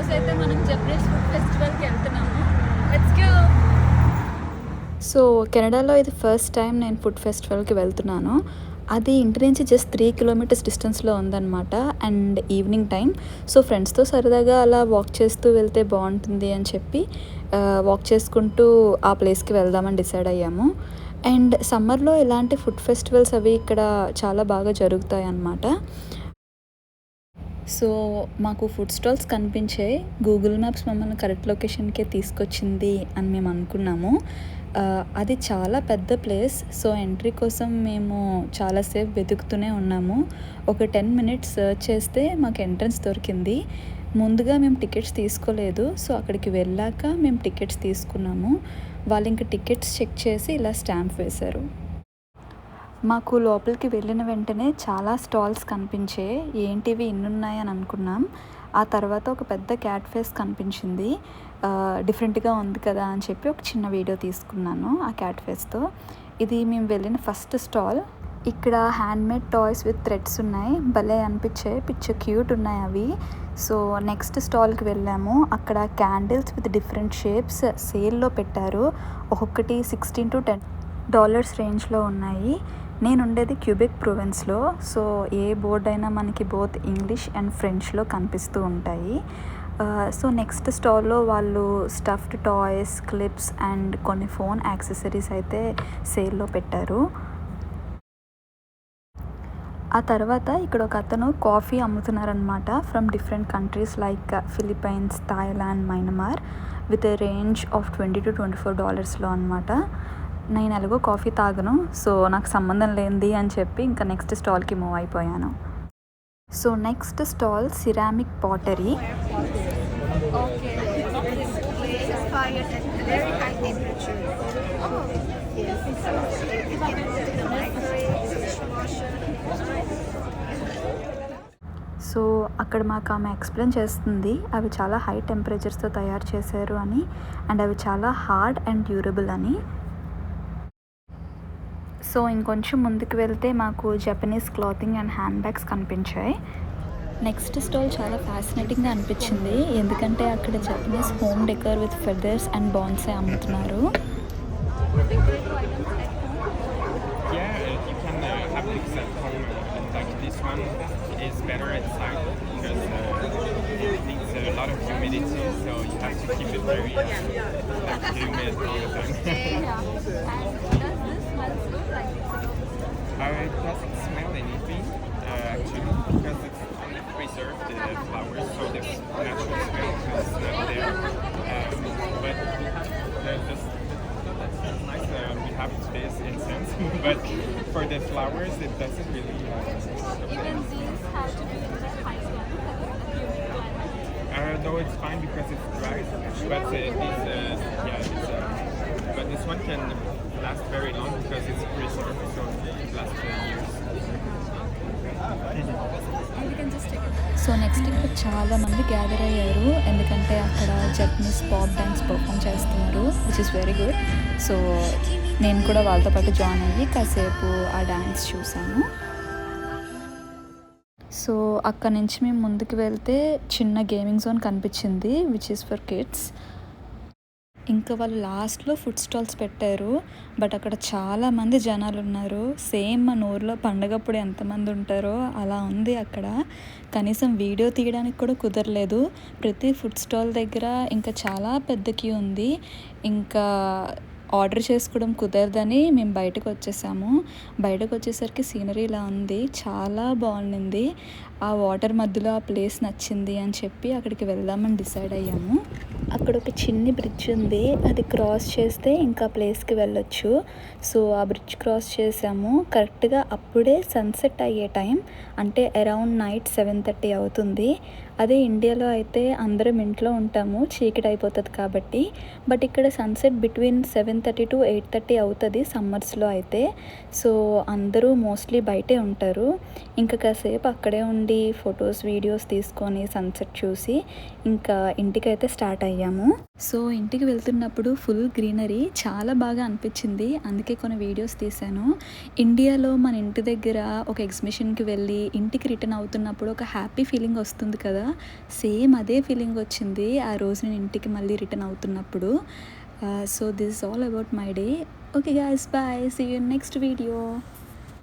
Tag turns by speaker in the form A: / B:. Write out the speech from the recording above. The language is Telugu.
A: ఈరోజు అయితే మనం జపనీస్ ఫుడ్ ఫెస్టివల్కి వెళ్తున్నాము. Let's go. సో కెనడాలో ఇది ఫస్ట్ టైం నేను ఫుడ్ ఫెస్టివల్కి వెళ్తున్నాను. అది ఇంటి నుంచి జస్ట్ 3 కిలోమీటర్స్ డిస్టెన్స్లో ఉందన్నమాట. And evening time. సో ఫ్రెండ్స్తో సరదాగా అలా వాక్ చేస్తూ వెళ్తే బాగుంటుంది అని చెప్పి వాక్ చేసుకుంటూ ఆ ప్లేస్కి వెళ్దామని డిసైడ్ అయ్యాము. అండ్ సమ్మర్లో ఇలాంటి ఫుడ్ ఫెస్టివల్స్ అవి ఇక్కడ చాలా బాగా జరుగుతాయి అన్నమాట. సో మాకు ఫుడ్ స్టాల్స్ కనిపించాయి. గూగుల్ మ్యాప్స్ మమ్మల్ని కరెక్ట్ లొకేషన్కే తీసుకొచ్చింది అని మేము అనుకున్నాము. అది చాలా పెద్ద ప్లేస్. సో ఎంట్రీ కోసం మేము చాలాసేపు వెతుకుతూనే ఉన్నాము. ఒక 10 మినిట్స్ సర్చ్ చేస్తే మాకు ఎంట్రన్స్ దొరికింది. ముందుగా మేము టికెట్స్ తీసుకోలేదు. సో అక్కడికి వెళ్ళాక మేము టికెట్స్ తీసుకున్నాము. వాళ్ళు ఇంక టికెట్స్ చెక్ చేసి ఇలా స్టాంప్ వేశారు. మాకు లోపలికి వెళ్ళిన వెంటనే చాలా స్టాల్స్ కనిపించాయి. ఏంటివి ఇన్నున్నాయని అనుకున్నాం. ఆ తర్వాత ఒక పెద్ద క్యాట్ ఫేస్ కనిపించింది. డిఫరెంట్గా ఉంది కదా అని చెప్పి ఒక చిన్న వీడియో తీసుకున్నాను ఆ క్యాట్ ఫేస్తో. ఇది మేము వెళ్ళిన ఫస్ట్ స్టాల్. ఇక్కడ హ్యాండ్మేడ్ టాయ్స్ విత్ థ్రెడ్స్ ఉన్నాయి. భలే అనిపించాయి. క్యూట్ ఉన్నాయి అవి. సో నెక్స్ట్ స్టాల్కి వెళ్ళాము. అక్కడ క్యాండిల్స్ విత్ డిఫరెంట్ షేప్స్ సేల్లో పెట్టారు. ఒక్కొక్కటి $16 to $10 రేంజ్లో ఉన్నాయి. నేను ఉండేది క్యూబెక్ ప్రొవిన్స్లో. సో ఏ బోర్డ్ అయినా మనకి బోత్ ఇంగ్లీష్ అండ్ ఫ్రెంచ్లో కనిపిస్తూ ఉంటాయి. సో నెక్స్ట్ స్టాల్లో వాళ్ళు స్టఫ్డ్ టాయ్స్, క్లిప్స్ అండ్ కొన్ని ఫోన్ యాక్సెసరీస్ అయితే సేల్లో పెట్టారు. ఆ తర్వాత ఇక్కడ ఒక అతను కాఫీ అమ్ముతున్నారనమాట. From different countries like Philippines, Thailand, Myanmar with a range of $20 to $24లో అనమాట. నేను ఎలాగో కాఫీ తాగను. సో నాకు సంబంధం లేనిది అని చెప్పి ఇంకా నెక్స్ట్ స్టాల్కి మూవ్ అయిపోయాను. So next stall ceramic pottery. So అక్కడ మాకు ఆమె ఎక్స్ప్లెయిన్ చేస్తుంది అవి చాలా హై టెంపరేచర్స్తో తయారు చేశారు అని, అండ్ అవి చాలా హార్డ్ అండ్ డ్యూరబుల్ అని. సో ఇంకొంచెం ముందుకు వెళ్తే మాకు Japanese clothing and hand bags కనిపించాయి. నెక్స్ట్ స్టాల్ చాలా ఫ్యాసినేటింగ్గా అనిపించింది. ఎందుకంటే అక్కడ Japanese home decor with feathers and బాన్సే అమ్ముతున్నారు.
B: It doesn't smell anything actually because it's preserved the flowers, so the natural smell is not there. But just that's nice. We have today's incense, but for the flowers, it doesn't really.
A: Even these have to be in the high one.
B: No, it's fine because it's dry. But but this one can last very long because it's preserved, so it lasts years.
A: So next ఇక్కడ చాలామంది గ్యాదర్ అయ్యారు. ఎందుకంటే అక్కడ జపనీస్ పాప్ డ్యాన్స్ పర్ఫామ్ చేస్తున్నారు, which is very good. So నేను కూడా వాళ్ళతో పాటు జాయిన్ అయ్యి కాసేపు ఆ డ్యాన్స్ చూసాను. సో అక్కడ నుంచి మేము ముందుకు వెళ్తే చిన్న గేమింగ్ జోన్ కనిపించింది, విచ్ ఈస్ ఫర్ కిడ్స్. ఇంకా వాళ్ళు లాస్ట్లో ఫుడ్ స్టాల్స్ పెట్టారు. బట్ అక్కడ చాలామంది జనాలు ఉన్నారు. సేమ్ మన ఊర్లో పండగప్పుడు ఎంతమంది ఉంటారో అలా ఉంది అక్కడ. కనీసం వీడియో తీయడానికి కూడా కుదరలేదు. ప్రతి ఫుడ్ స్టాల్ దగ్గర ఇంకా చాలా పెద్ద క్యూ ఉంది. ఇంకా ఆర్డర్ చేసుకోవడం కుదరదని మేము బయటకు వచ్చేసాము. బయటకు వచ్చేసరికి సీనరీ ఇలా ఉంది, చాలా బాగుండింది. ఆ వాటర్ మధ్యలో ఆ ప్లేస్ నచ్చింది అని చెప్పి అక్కడికి వెళ్దామని డిసైడ్ అయ్యాము. అక్కడ ఒక చిన్ని బ్రిడ్జ్ ఉంది, అది క్రాస్ చేస్తే ఇంకా ప్లేస్కి వెళ్ళొచ్చు. సో ఆ బ్రిడ్జ్ క్రాస్ చేసాము. కరెక్ట్గా అప్పుడే సన్సెట్ అయ్యే టైం, అంటే అరౌండ్ నైట్ 7:30 అవుతుంది. అదే ఇండియాలో అయితే అందరం ఇంట్లో ఉంటాము, చీకటి అయిపోతుంది కాబట్టి. బట్ ఇక్కడ సన్సెట్ బిట్వీన్ 7:30 to 8:30 అవుతుంది సమ్మర్స్లో అయితే. సో అందరూ మోస్ట్లీ బయటే ఉంటారు. ఇంకా కాసేపు అక్కడే ఉండి ఫొటోస్, వీడియోస్ తీసుకొని సన్సెట్ చూసి ఇంకా ఇంటికైతే స్టార్ట్ అయ్యాము. అయ్యాము. సో ఇంటికి వెళ్తున్నప్పుడు ఫుల్ గ్రీనరీ చాలా బాగా అనిపించింది. అందుకే కొన్ని వీడియోస్ తీశాను. ఇండియాలో మన ఇంటి దగ్గర ఒక ఎగ్జిబిషన్కి వెళ్ళి ఇంటికి రిటర్న్ అవుతున్నప్పుడు ఒక హ్యాపీ ఫీలింగ్ వస్తుంది కదా, సేమ్ అదే ఫీలింగ్ వచ్చింది ఆ రోజు నేను ఇంటికి మళ్ళీ రిటర్న్ అవుతున్నప్పుడు. So this is all about my day. Okay guys, bye, see you in next video.